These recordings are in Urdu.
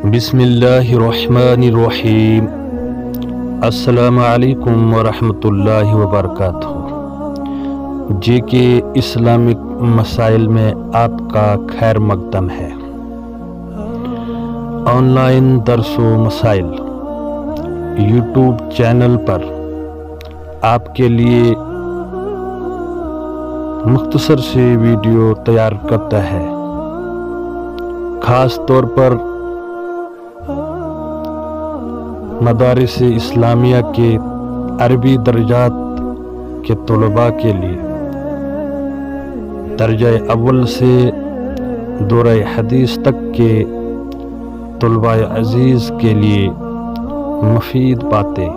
بسم اللہ الرحمن الرحیم۔ السلام علیکم ورحمۃ اللہ وبرکاتہ۔ جے کے اسلامک مسائل میں آپ کا خیر مقدم ہے۔ آن لائن درس و مسائل یوٹیوب چینل پر آپ کے لیے مختصر سے ویڈیو تیار کرتا ہے، خاص طور پر مدارس اسلامیہ کے عربی درجات کے طلباء کے لیے، درجہ اول سے دورہ حدیث تک کے طلباء عزیز کے لیے مفید باتیں،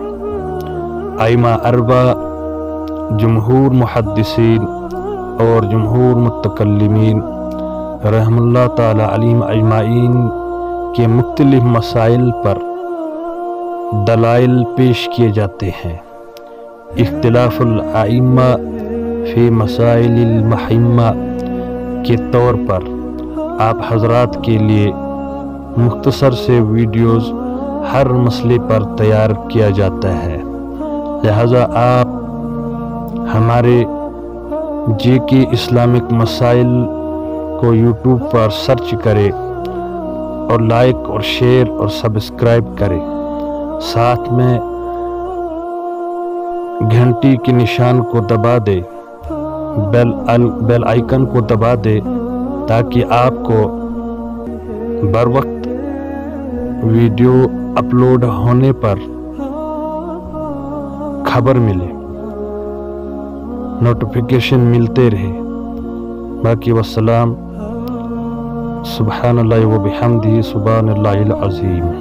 ائمہ اربعہ، جمہور محدثین اور جمہور متکلمین رحم اللہ تعالی علیہم اجمعین کے مختلف مسائل پر دلائل پیش کیے جاتے ہیں۔ اختلاف الائمہ فی مسائل المہمہ کے طور پر آپ حضرات کے لیے مختصر سے ویڈیوز ہر مسئلے پر تیار کیا جاتا ہے، لہذا آپ ہمارے جے کے اسلامک مسائل کو یوٹیوب پر سرچ کرے اور لائک اور شیئر اور سبسکرائب کرے، ساتھ میں گھنٹی کے نشان کو دبا دے، بیل آئیکن کو دبا دے، تاکہ آپ کو بر وقت ویڈیو اپلوڈ ہونے پر خبر ملے، نوٹیفیکیشن ملتے رہے۔ باقی والسلام، سبحان اللہ و بحمدہ، سبحان اللہ العظیم۔